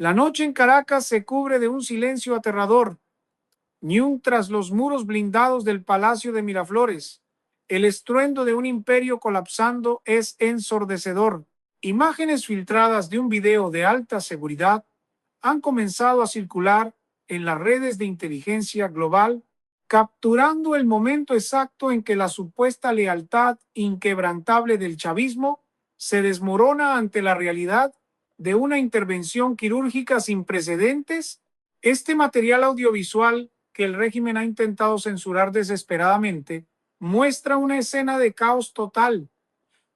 La noche en Caracas se cubre de un silencio aterrador, ni un tras los muros blindados del Palacio de Miraflores. El estruendo de un imperio colapsando es ensordecedor. Imágenes filtradas de un video de alta seguridad han comenzado a circular en las redes de inteligencia global, capturando el momento exacto en que la supuesta lealtad inquebrantable del chavismo se desmorona ante la realidad de una intervención quirúrgica sin precedentes. Este material audiovisual que el régimen ha intentado censurar desesperadamente muestra una escena de caos total.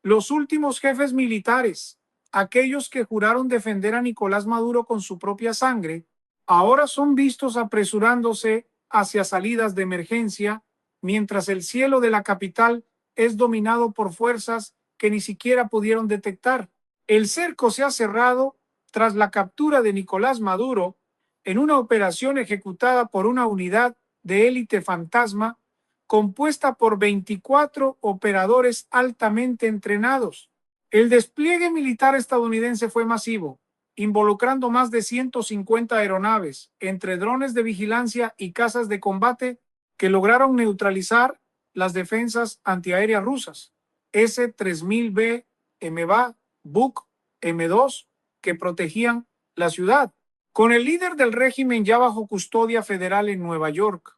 Los últimos jefes militares, aquellos que juraron defender a Nicolás Maduro con su propia sangre, ahora son vistos apresurándose hacia salidas de emergencia, mientras el cielo de la capital es dominado por fuerzas que ni siquiera pudieron detectar. El cerco se ha cerrado tras la captura de Nicolás Maduro en una operación ejecutada por una unidad de élite fantasma compuesta por 24 operadores altamente entrenados. El despliegue militar estadounidense fue masivo, involucrando más de 150 aeronaves, entre drones de vigilancia y cazas de combate que lograron neutralizar las defensas antiaéreas rusas, S-3000B, MBA, Buk, M2, que protegían la ciudad. Con el líder del régimen ya bajo custodia federal en Nueva York,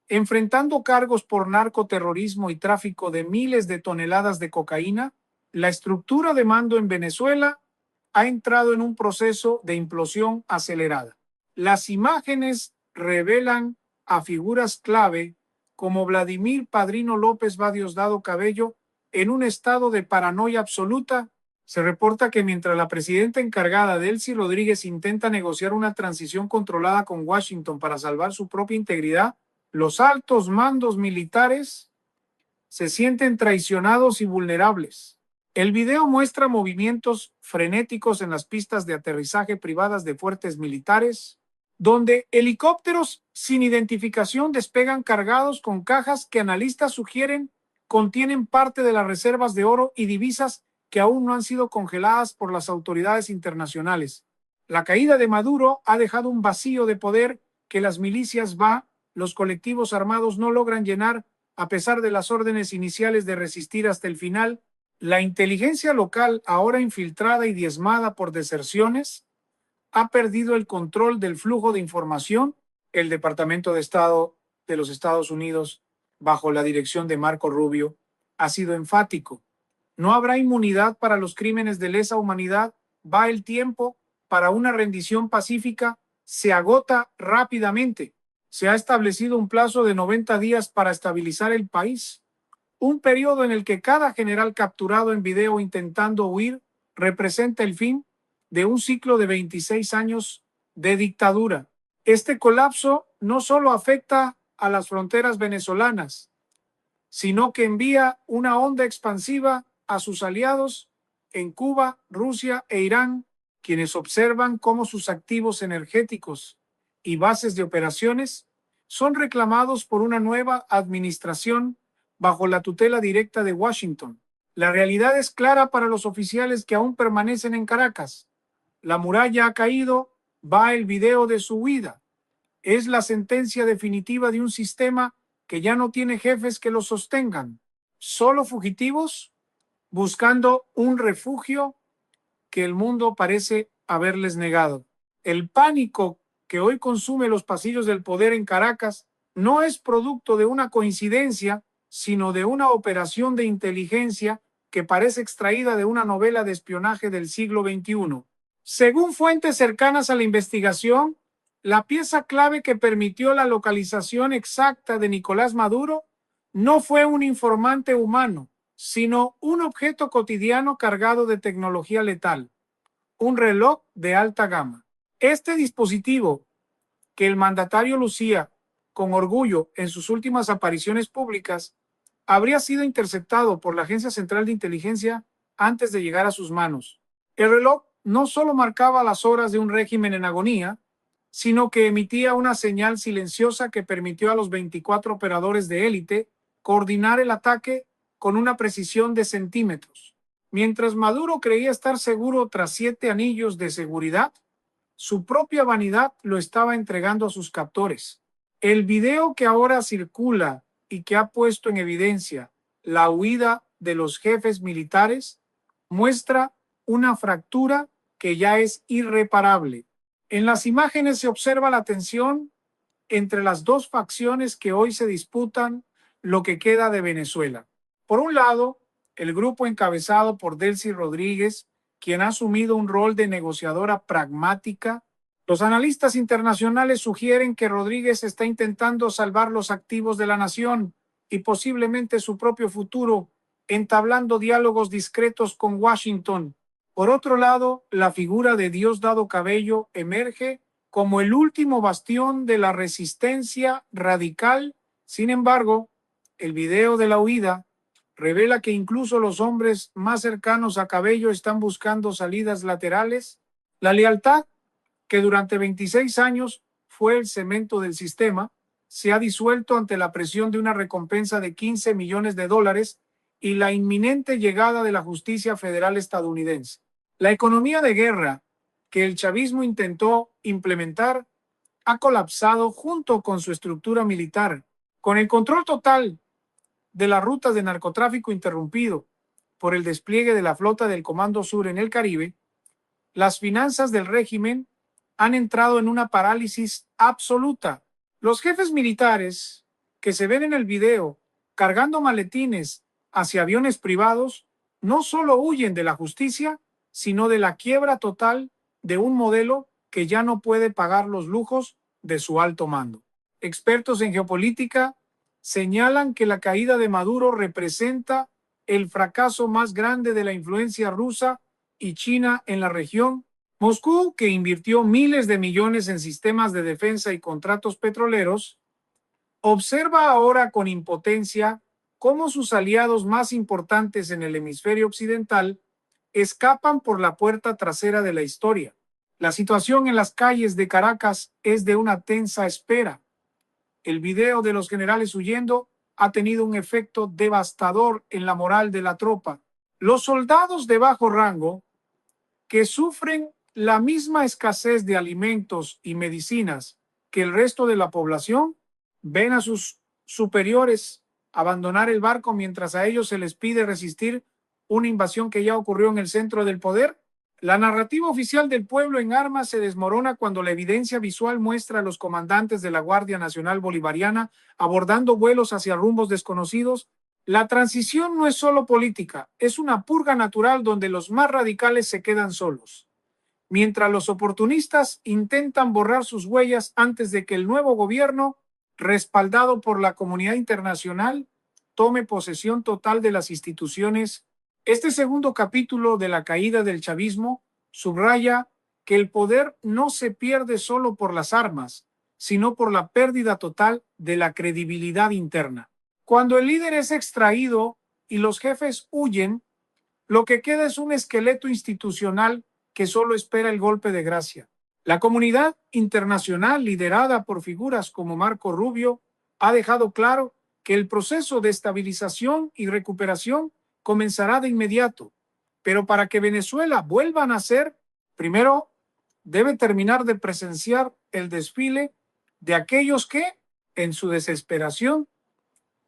enfrentando cargos por narcoterrorismo y tráfico de miles de toneladas de cocaína, la estructura de mando en Venezuela ha entrado en un proceso de implosión acelerada. Las imágenes revelan a figuras clave como Vladimir Padrino López va Diosdado Cabello en un estado de paranoia absoluta. Se reporta que mientras la presidenta encargada, Delcy Rodríguez, intenta negociar una transición controlada con Washington para salvar su propia integridad, los altos mandos militares se sienten traicionados y vulnerables. El video muestra movimientos frenéticos en las pistas de aterrizaje privadas de fuertes militares, donde helicópteros sin identificación despegan cargados con cajas que analistas sugieren contienen parte de las reservas de oro y divisas que aún no han sido congeladas por las autoridades internacionales. La caída de Maduro ha dejado un vacío de poder que las milicias los colectivos armados no logran llenar a pesar de las órdenes iniciales de resistir hasta el final. La inteligencia local, ahora infiltrada y diezmada por deserciones, ha perdido el control del flujo de información. El Departamento de Estado de los Estados Unidos, bajo la dirección de Marco Rubio, ha sido enfático. No habrá inmunidad para los crímenes de lesa humanidad. Va el tiempo para una rendición pacífica. Se agota rápidamente. Se ha establecido un plazo de 90 días para estabilizar el país, un periodo en el que cada general capturado en video intentando huir representa el fin de un ciclo de 26 años de dictadura. Este colapso no solo afecta a las fronteras venezolanas, sino que envía una onda expansiva a sus aliados en Cuba, Rusia e Irán, quienes observan cómo sus activos energéticos y bases de operaciones son reclamados por una nueva administración bajo la tutela directa de Washington. La realidad es clara para los oficiales que aún permanecen en Caracas. La muralla ha caído, va el video de su huida. Es la sentencia definitiva de un sistema que ya no tiene jefes que lo sostengan, solo fugitivos buscando un refugio que el mundo parece haberles negado. El pánico que hoy consume los pasillos del poder en Caracas no es producto de una coincidencia, sino de una operación de inteligencia que parece extraída de una novela de espionaje del siglo XXI. Según fuentes cercanas a la investigación, la pieza clave que permitió la localización exacta de Nicolás Maduro no fue un informante humano, sino un objeto cotidiano cargado de tecnología letal, un reloj de alta gama. Este dispositivo, que el mandatario lucía con orgullo en sus últimas apariciones públicas, habría sido interceptado por la Agencia Central de Inteligencia antes de llegar a sus manos. El reloj no solo marcaba las horas de un régimen en agonía, sino que emitía una señal silenciosa que permitió a los 24 operadores de élite coordinar el ataque con una precisión de centímetros. Mientras Maduro creía estar seguro tras 7 anillos de seguridad, Su propia vanidad lo estaba entregando a sus captores. El video que ahora circula y que ha puesto en evidencia la huida de los jefes militares muestra una fractura que ya es irreparable. En las imágenes se observa la tensión entre las dos facciones que hoy se disputan lo que queda de Venezuela. Por un lado, el grupo encabezado por Delcy Rodríguez, quien ha asumido un rol de negociadora pragmática. Los analistas internacionales sugieren que Rodríguez está intentando salvar los activos de la nación y posiblemente su propio futuro, entablando diálogos discretos con Washington. Por otro lado, la figura de Diosdado Cabello emerge como el último bastión de la resistencia radical. Sin embargo, el video de la huida revela que incluso los hombres más cercanos a Cabello están buscando salidas laterales. La lealtad, que durante 26 años fue el cemento del sistema, se ha disuelto ante la presión de una recompensa de $15 millones y la inminente llegada de la justicia federal estadounidense. La economía de guerra que el chavismo intentó implementar ha colapsado junto con su estructura militar. Con el control total de las rutas de narcotráfico interrumpido por el despliegue de la flota del Comando Sur en el Caribe, las finanzas del régimen han entrado en una parálisis absoluta. Los jefes militares que se ven en el video cargando maletines hacia aviones privados no solo huyen de la justicia, sino de la quiebra total de un modelo que ya no puede pagar los lujos de su alto mando. Expertos en geopolítica señalan que la caída de Maduro representa el fracaso más grande de la influencia rusa y China en la región. Moscú, que invirtió miles de millones en sistemas de defensa y contratos petroleros, observa ahora con impotencia cómo sus aliados más importantes en el hemisferio occidental escapan por la puerta trasera de la historia. La situación en las calles de Caracas es de una tensa espera. El video de los generales huyendo ha tenido un efecto devastador en la moral de la tropa. Los soldados de bajo rango, que sufren la misma escasez de alimentos y medicinas que el resto de la población, ven a sus superiores abandonar el barco mientras a ellos se les pide resistir una invasión que ya ocurrió en el centro del poder. La narrativa oficial del pueblo en armas se desmorona cuando la evidencia visual muestra a los comandantes de la Guardia Nacional Bolivariana abordando vuelos hacia rumbos desconocidos. La transición no es solo política, es una purga natural donde los más radicales se quedan solos, mientras los oportunistas intentan borrar sus huellas antes de que el nuevo gobierno, respaldado por la comunidad internacional, tome posesión total de las instituciones. Este segundo capítulo de la caída del chavismo subraya que el poder no se pierde solo por las armas, sino por la pérdida total de la credibilidad interna. Cuando el líder es extraído y los jefes huyen, lo que queda es un esqueleto institucional que solo espera el golpe de gracia. La comunidad internacional, liderada por figuras como Marco Rubio, ha dejado claro que el proceso de estabilización y recuperación comenzará de inmediato, pero para que Venezuela vuelva a nacer, primero debe terminar de presenciar el desfile de aquellos que, en su desesperación,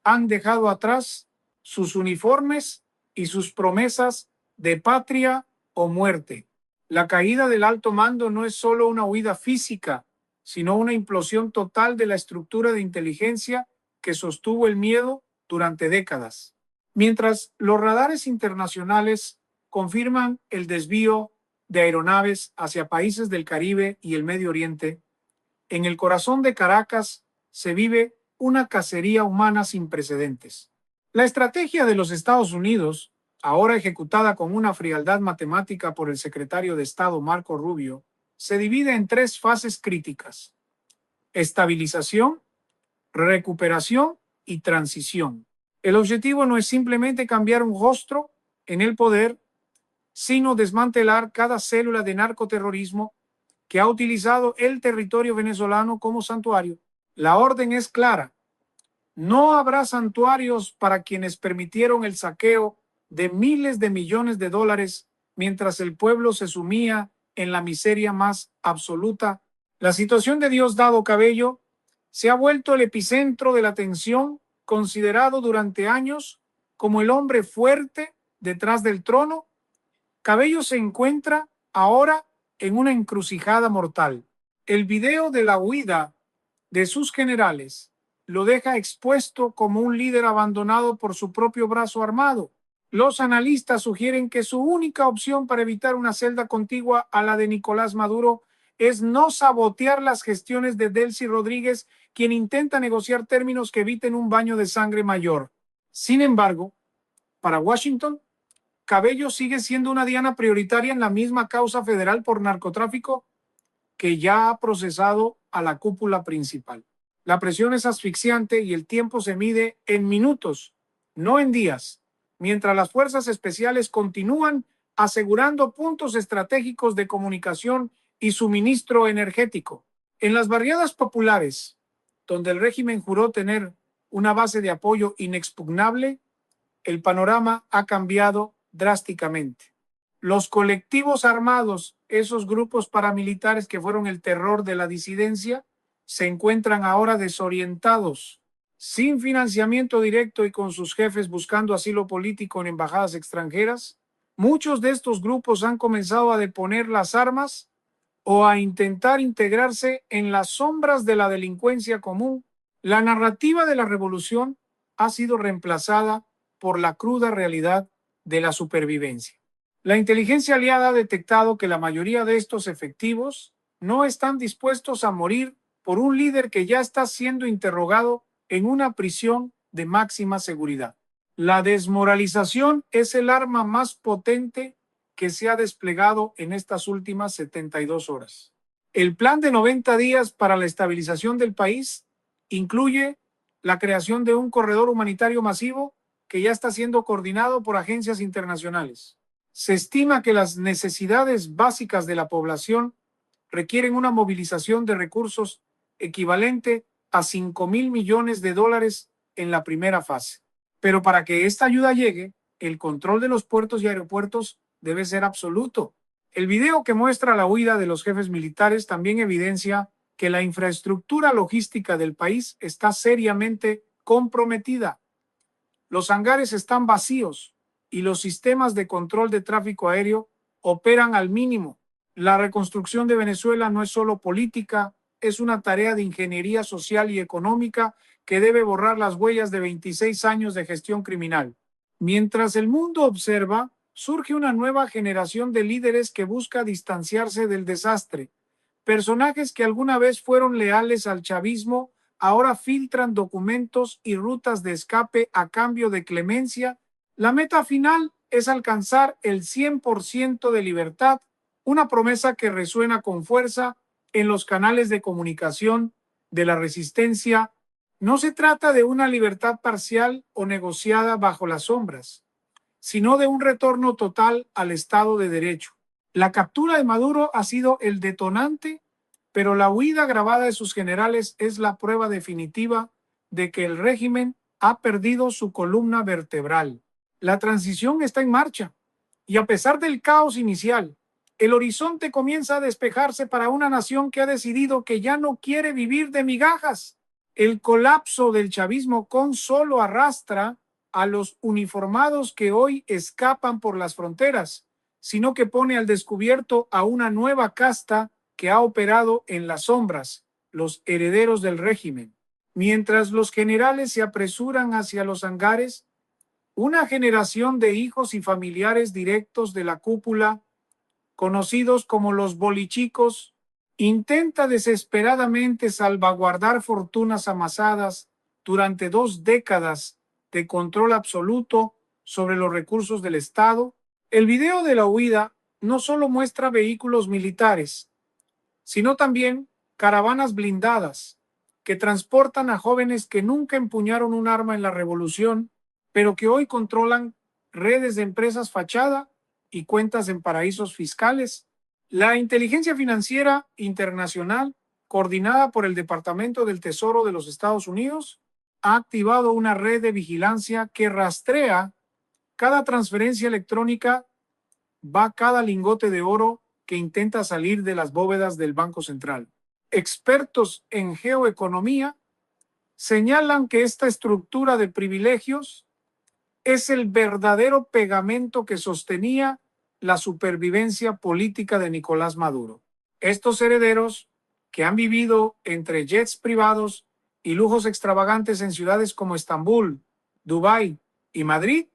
han dejado atrás sus uniformes y sus promesas de patria o muerte. La caída del alto mando no es solo una huida física, sino una implosión total de la estructura de inteligencia que sostuvo el miedo durante décadas. Mientras los radares internacionales confirman el desvío de aeronaves hacia países del Caribe y el Medio Oriente, en el corazón de Caracas se vive una cacería humana sin precedentes. La estrategia de los Estados Unidos, ahora ejecutada con una frialdad matemática por el secretario de Estado Marco Rubio, se divide en tres fases críticas: estabilización, recuperación y transición. El objetivo no es simplemente cambiar un rostro en el poder, sino desmantelar cada célula de narcoterrorismo que ha utilizado el territorio venezolano como santuario. La orden es clara: no habrá santuarios para quienes permitieron el saqueo de miles de millones de dólares mientras el pueblo se sumía en la miseria más absoluta. La situación de Diosdado Cabello se ha vuelto el epicentro de la atención, considerado durante años como el hombre fuerte detrás del trono. Cabello se encuentra ahora en una encrucijada mortal. El video de la huida de sus generales lo deja expuesto como un líder abandonado por su propio brazo armado. Los analistas sugieren que su única opción para evitar una celda contigua a la de Nicolás Maduro es no sabotear las gestiones de Delcy Rodríguez, quien intenta negociar términos que eviten un baño de sangre mayor. Sin embargo, para Washington, Cabello sigue siendo una diana prioritaria en la misma causa federal por narcotráfico que ya ha procesado a la cúpula principal. La presión es asfixiante y el tiempo se mide en minutos, no en días, mientras las fuerzas especiales continúan asegurando puntos estratégicos de comunicación y suministro energético. En las barriadas populares, donde el régimen juró tener una base de apoyo inexpugnable, el panorama ha cambiado drásticamente. Los colectivos armados, esos grupos paramilitares que fueron el terror de la disidencia, se encuentran ahora desorientados, sin financiamiento directo y con sus jefes buscando asilo político en embajadas extranjeras. Muchos de estos grupos han comenzado a deponer las armas o a intentar integrarse en las sombras de la delincuencia común. La narrativa de la revolución ha sido reemplazada por la cruda realidad de la supervivencia. La inteligencia aliada ha detectado que la mayoría de estos efectivos no están dispuestos a morir por un líder que ya está siendo interrogado en una prisión de máxima seguridad. La desmoralización es el arma más potente que se ha desplegado en estas últimas 72 horas. El plan de 90 días para la estabilización del país incluye la creación de un corredor humanitario masivo que ya está siendo coordinado por agencias internacionales. Se estima que las necesidades básicas de la población requieren una movilización de recursos equivalente a 5,000 millones de dólares en la primera fase. Pero para que esta ayuda llegue, el control de los puertos y aeropuertos debe ser absoluto. El video que muestra la huida de los jefes militares también evidencia que la infraestructura logística del país está seriamente comprometida. Los hangares están vacíos y los sistemas de control de tráfico aéreo operan al mínimo. La reconstrucción de Venezuela no es solo política, es una tarea de ingeniería social y económica que debe borrar las huellas de 26 años de gestión criminal. Mientras el mundo observa, surge una nueva generación de líderes que busca distanciarse del desastre. Personajes que alguna vez fueron leales al chavismo ahora filtran documentos y rutas de escape a cambio de clemencia. La meta final es alcanzar el 100% de libertad, una promesa que resuena con fuerza en los canales de comunicación de la resistencia. No se trata de una libertad parcial o negociada bajo las sombras, sino de un retorno total al Estado de Derecho. La captura de Maduro ha sido el detonante, pero la huida agravada de sus generales es la prueba definitiva de que el régimen ha perdido su columna vertebral. La transición está en marcha y a pesar del caos inicial, el horizonte comienza a despejarse para una nación que ha decidido que ya no quiere vivir de migajas. El colapso del chavismo con solo arrastra a los uniformados que hoy escapan por las fronteras, sino que pone al descubierto a una nueva casta que ha operado en las sombras, los herederos del régimen. Mientras los generales se apresuran hacia los hangares, una generación de hijos y familiares directos de la cúpula, conocidos como los bolichicos, intenta desesperadamente salvaguardar fortunas amasadas durante 2 décadas de control absoluto sobre los recursos del Estado. El video de la huida no solo muestra vehículos militares, sino también caravanas blindadas que transportan a jóvenes que nunca empuñaron un arma en la revolución, pero que hoy controlan redes de empresas fachada y cuentas en paraísos fiscales. La inteligencia financiera internacional, coordinada por el Departamento del Tesoro de los Estados Unidos, ha activado una red de vigilancia que rastrea cada transferencia electrónica, va cada lingote de oro que intenta salir de las bóvedas del Banco Central. Expertos en geoeconomía señalan que esta estructura de privilegios es el verdadero pegamento que sostenía la supervivencia política de Nicolás Maduro. Estos herederos, que han vivido entre jets privados y lujos extravagantes en ciudades como Estambul, Dubái y Madrid,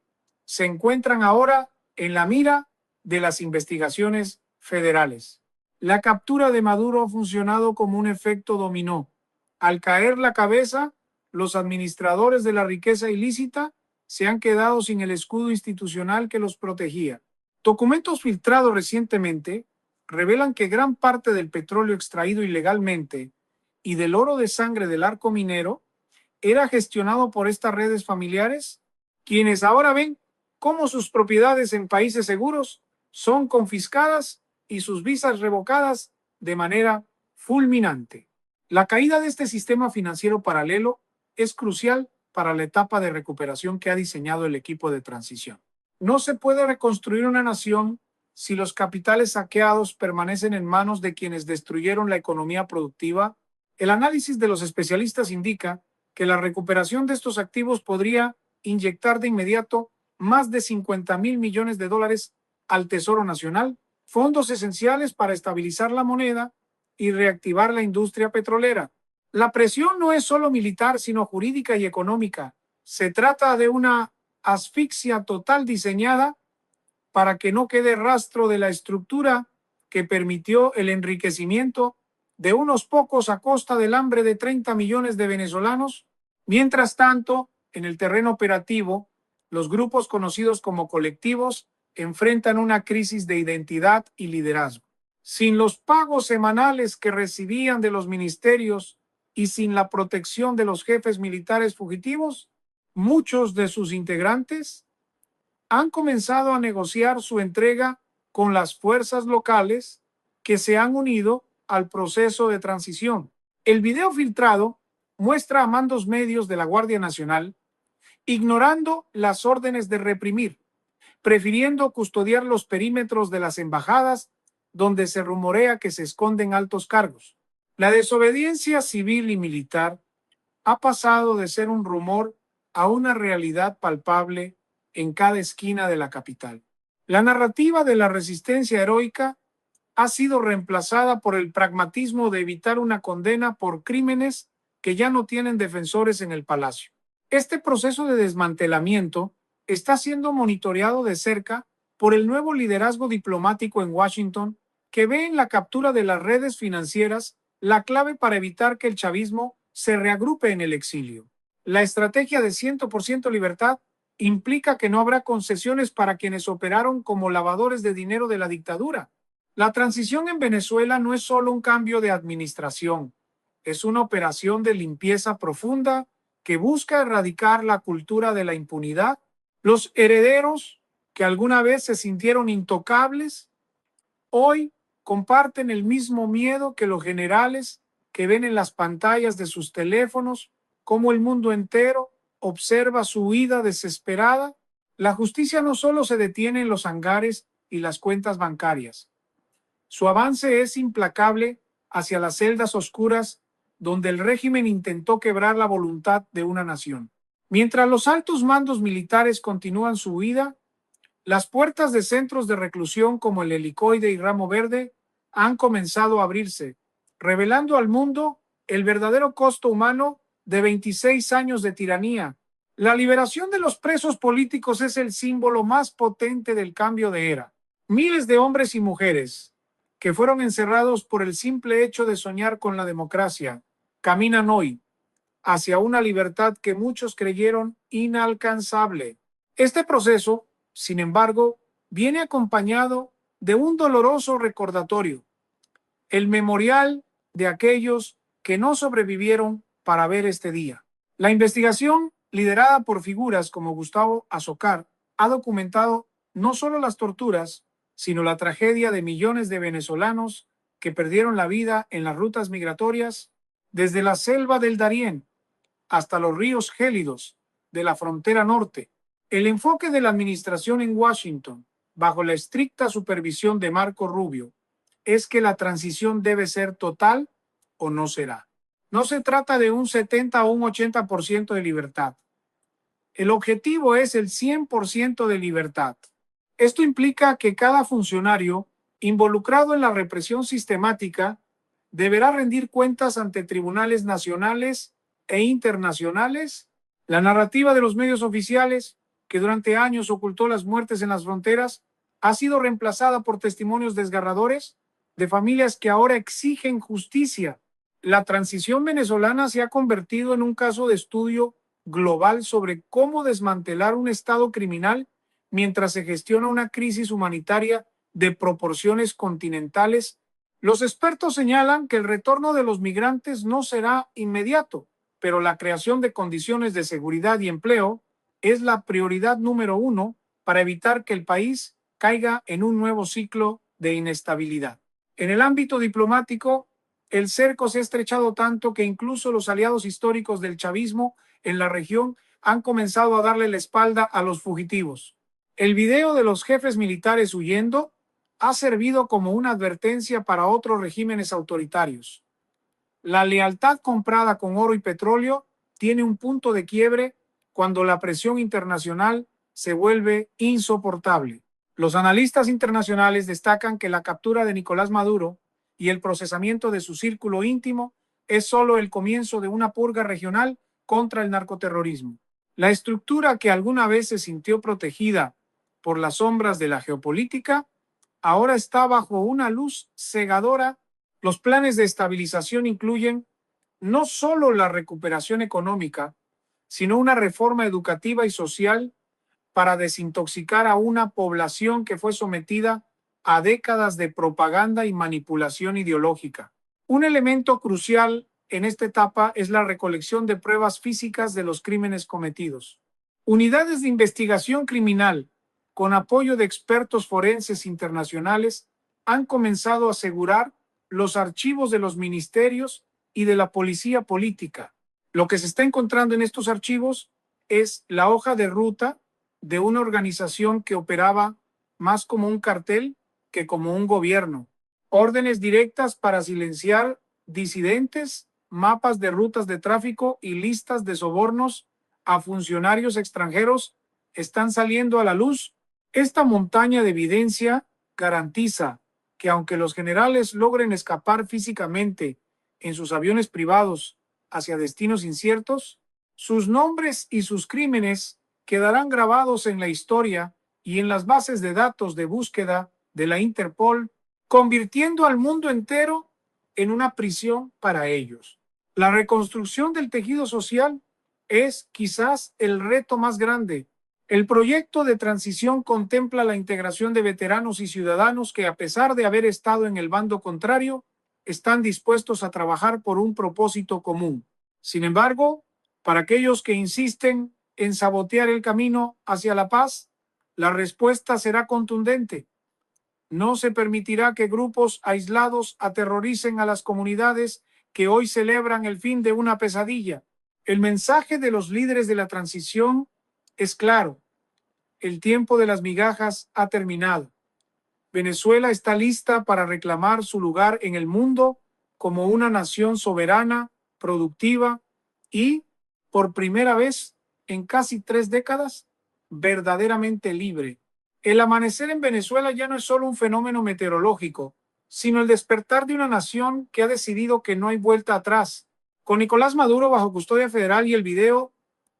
se encuentran ahora en la mira de las investigaciones federales. La captura de Maduro ha funcionado como un efecto dominó. Al caer la cabeza, los administradores de la riqueza ilícita se han quedado sin el escudo institucional que los protegía. Documentos filtrados recientemente revelan que gran parte del petróleo extraído ilegalmente y del oro de sangre del arco minero era gestionado por estas redes familiares, quienes ahora ven cómo sus propiedades en países seguros son confiscadas y sus visas revocadas de manera fulminante. La caída de este sistema financiero paralelo es crucial para la etapa de recuperación que ha diseñado el equipo de transición. No se puede reconstruir una nación si los capitales saqueados permanecen en manos de quienes destruyeron la economía productiva. El análisis de los especialistas indica que la recuperación de estos activos podría inyectar de inmediato más de 50.000 millones de dólares al Tesoro Nacional, fondos esenciales para estabilizar la moneda y reactivar la industria petrolera. La presión no es solo militar, sino jurídica y económica. Se trata de una asfixia total diseñada para que no quede rastro de la estructura que permitió el enriquecimiento de unos pocos a costa del hambre de 30 millones de venezolanos. Mientras tanto, en el terreno operativo, los grupos conocidos como colectivos enfrentan una crisis de identidad y liderazgo. Sin los pagos semanales que recibían de los ministerios y sin la protección de los jefes militares fugitivos, muchos de sus integrantes han comenzado a negociar su entrega con las fuerzas locales que se han unido al proceso de transición. El video filtrado muestra a mandos medios de la Guardia Nacional ignorando las órdenes de reprimir, prefiriendo custodiar los perímetros de las embajadas donde se rumorea que se esconden altos cargos. La desobediencia civil y militar ha pasado de ser un rumor a una realidad palpable en cada esquina de la capital. La narrativa de la resistencia heroica ha sido reemplazada por el pragmatismo de evitar una condena por crímenes que ya no tienen defensores en el palacio. Este proceso de desmantelamiento está siendo monitoreado de cerca por el nuevo liderazgo diplomático en Washington, que ve en la captura de las redes financieras la clave para evitar que el chavismo se reagrupe en el exilio. La estrategia de 100% libertad implica que no habrá concesiones para quienes operaron como lavadores de dinero de la dictadura. La transición en Venezuela no es solo un cambio de administración, es una operación de limpieza profunda que busca erradicar la cultura de la impunidad. Los herederos que alguna vez se sintieron intocables, hoy comparten el mismo miedo que los generales que ven en las pantallas de sus teléfonos cómo el mundo entero observa su huida desesperada. La justicia no solo se detiene en los hangares y las cuentas bancarias. Su avance es implacable hacia las celdas oscuras donde el régimen intentó quebrar la voluntad de una nación. Mientras los altos mandos militares continúan su huida, las puertas de centros de reclusión como el Helicoide y Ramo Verde han comenzado a abrirse, revelando al mundo el verdadero costo humano de 26 años de tiranía. La liberación de los presos políticos es el símbolo más potente del cambio de era. Miles de hombres y mujeres que fueron encerrados por el simple hecho de soñar con la democracia caminan hoy hacia una libertad que muchos creyeron inalcanzable. Este proceso, sin embargo, viene acompañado de un doloroso recordatorio, el memorial de aquellos que no sobrevivieron para ver este día. La investigación, liderada por figuras como Gustavo Azocar, ha documentado no solo las torturas, sino la tragedia de millones de venezolanos que perdieron la vida en las rutas migratorias, desde la selva del Darién hasta los ríos gélidos de la frontera norte. El enfoque de la administración en Washington, bajo la estricta supervisión de Marco Rubio, es que la transición debe ser total o no será. No se trata de un 70 o un 80% de libertad. El objetivo es el 100% de libertad. Esto implica que cada funcionario involucrado en la represión sistemática deberá rendir cuentas ante tribunales nacionales e internacionales. La narrativa de los medios oficiales, que durante años ocultó las muertes en las fronteras, ha sido reemplazada por testimonios desgarradores de familias que ahora exigen justicia. La transición venezolana se ha convertido en un caso de estudio global sobre cómo desmantelar un Estado criminal mientras se gestiona una crisis humanitaria de proporciones continentales. Los expertos señalan que el retorno de los migrantes no será inmediato, pero la creación de condiciones de seguridad y empleo es la prioridad número uno para evitar que el país caiga en un nuevo ciclo de inestabilidad. En el ámbito diplomático, el cerco se ha estrechado tanto que incluso los aliados históricos del chavismo en la región han comenzado a darle la espalda a los fugitivos. El video de los jefes militares huyendo ha servido como una advertencia para otros regímenes autoritarios. La lealtad comprada con oro y petróleo tiene un punto de quiebre cuando la presión internacional se vuelve insoportable. Los analistas internacionales destacan que la captura de Nicolás Maduro y el procesamiento de su círculo íntimo es solo el comienzo de una purga regional contra el narcoterrorismo. La estructura que alguna vez se sintió protegida por las sombras de la geopolítica ahora está bajo una luz cegadora. Los planes de estabilización incluyen no solo la recuperación económica, sino una reforma educativa y social para desintoxicar a una población que fue sometida a décadas de propaganda y manipulación ideológica. Un elemento crucial en esta etapa es la recolección de pruebas físicas de los crímenes cometidos. Unidades de investigación criminal, con apoyo de expertos forenses internacionales, han comenzado a asegurar los archivos de los ministerios y de la policía política. Lo que se está encontrando en estos archivos es la hoja de ruta de una organización que operaba más como un cartel que como un gobierno. Órdenes directas para silenciar disidentes, mapas de rutas de tráfico y listas de sobornos a funcionarios extranjeros están saliendo a la luz. Esta montaña de evidencia garantiza que aunque los generales logren escapar físicamente en sus aviones privados hacia destinos inciertos, sus nombres y sus crímenes quedarán grabados en la historia y en las bases de datos de búsqueda de la Interpol, convirtiendo al mundo entero en una prisión para ellos. La reconstrucción del tejido social es quizás el reto más grande. El proyecto de transición contempla la integración de veteranos y ciudadanos que, a pesar de haber estado en el bando contrario, están dispuestos a trabajar por un propósito común. Sin embargo, para aquellos que insisten en sabotear el camino hacia la paz, la respuesta será contundente. No se permitirá que grupos aislados aterroricen a las comunidades que hoy celebran el fin de una pesadilla. El mensaje de los líderes de la transición es claro. El tiempo de las migajas ha terminado. Venezuela está lista para reclamar su lugar en el mundo como una nación soberana, productiva y, por primera vez en casi 3 décadas, verdaderamente libre. El amanecer en Venezuela ya no es solo un fenómeno meteorológico, sino el despertar de una nación que ha decidido que no hay vuelta atrás. Con Nicolás Maduro bajo custodia federal y el video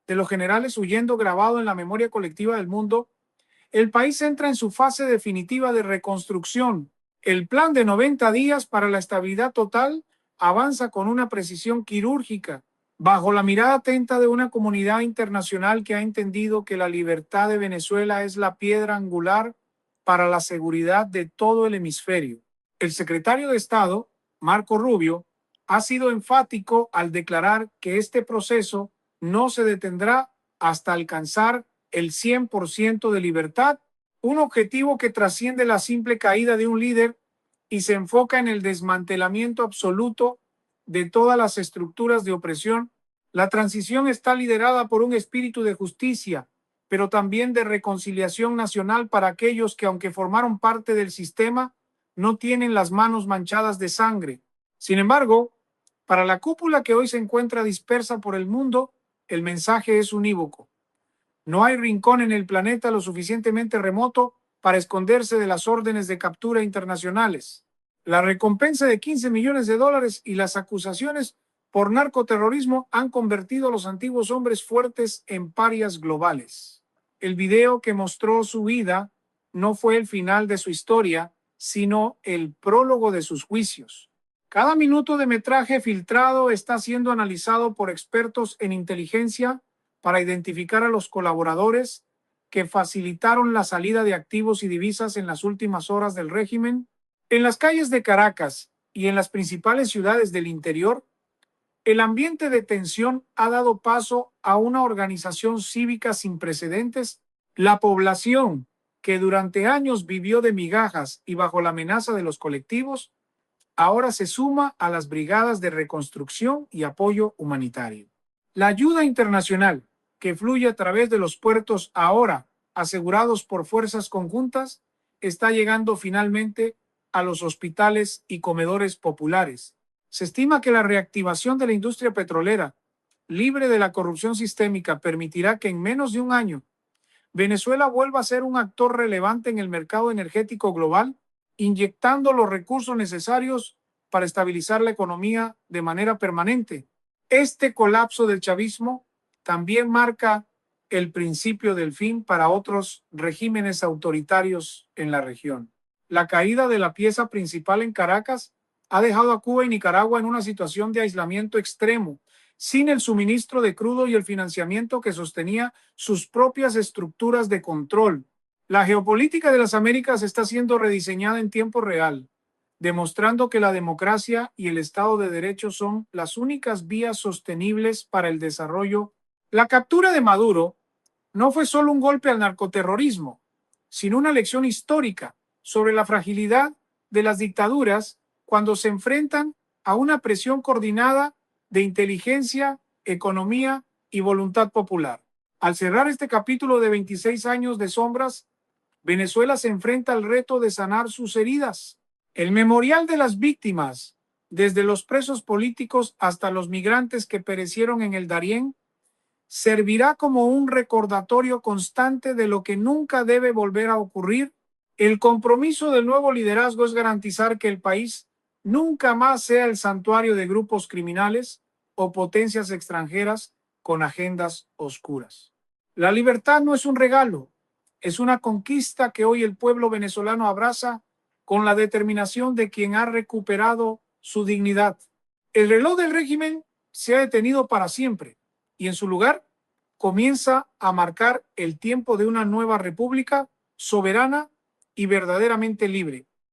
de los generales huyendo grabado en la memoria colectiva del mundo, el país entra en su fase definitiva de reconstrucción. El plan de 90 días para la estabilidad total avanza con una precisión quirúrgica, bajo la mirada atenta de una comunidad internacional que ha entendido que la libertad de Venezuela es la piedra angular para la seguridad de todo el hemisferio. El secretario de Estado, Marco Rubio, ha sido enfático al declarar que este proceso no se detendrá hasta alcanzar el 100% de libertad, un objetivo que trasciende la simple caída de un líder y se enfoca en el desmantelamiento absoluto de todas las estructuras de opresión. La transición está liderada por un espíritu de justicia, pero también de reconciliación nacional para aquellos que, aunque formaron parte del sistema, no tienen las manos manchadas de sangre. Sin embargo, para la cúpula que hoy se encuentra dispersa por el mundo, el mensaje es unívoco. No hay rincón en el planeta lo suficientemente remoto para esconderse de las órdenes de captura internacionales. La recompensa de 15 millones de dólares y las acusaciones por narcoterrorismo han convertido a los antiguos hombres fuertes en parias globales. El video que mostró su vida no fue el final de su historia, sino el prólogo de sus juicios. Cada minuto de metraje filtrado está siendo analizado por expertos en inteligencia para identificar a los colaboradores que facilitaron la salida de activos y divisas en las últimas horas del régimen. En las calles de Caracas y en las principales ciudades del interior, el ambiente de tensión ha dado paso a una organización cívica sin precedentes. La población, que durante años vivió de migajas y bajo la amenaza de los colectivos, ahora se suma a las brigadas de reconstrucción y apoyo humanitario. La ayuda internacional, que fluye a través de los puertos ahora asegurados por fuerzas conjuntas, está llegando finalmente a los hospitales y comedores populares. Se estima que la reactivación de la industria petrolera, libre de la corrupción sistémica, permitirá que en menos de un año Venezuela vuelva a ser un actor relevante en el mercado energético global, inyectando los recursos necesarios para estabilizar la economía de manera permanente. Este colapso del chavismo también marca el principio del fin para otros regímenes autoritarios en la región. La caída de la pieza principal en Caracas ha dejado a Cuba y Nicaragua en una situación de aislamiento extremo, sin el suministro de crudo y el financiamiento que sostenía sus propias estructuras de control. La geopolítica de las Américas está siendo rediseñada en tiempo real, demostrando que la democracia y el Estado de Derecho son las únicas vías sostenibles para el desarrollo. La captura de Maduro no fue solo un golpe al narcoterrorismo, sino una lección histórica sobre la fragilidad de las dictaduras cuando se enfrentan a una presión coordinada de inteligencia, economía y voluntad popular. Al cerrar este capítulo de 26 años de sombras, Venezuela se enfrenta al reto de sanar sus heridas. El memorial de las víctimas, desde los presos políticos hasta los migrantes que perecieron en el Darién, servirá como un recordatorio constante de lo que nunca debe volver a ocurrir. El compromiso del nuevo liderazgo es garantizar que el país nunca más sea el santuario de grupos criminales o potencias extranjeras con agendas oscuras. La libertad no es un regalo, es una conquista que hoy el pueblo venezolano abraza con la determinación de quien ha recuperado su dignidad. El reloj del régimen se ha detenido para siempre y en su lugar comienza a marcar el tiempo de una nueva república soberana y verdaderamente libre.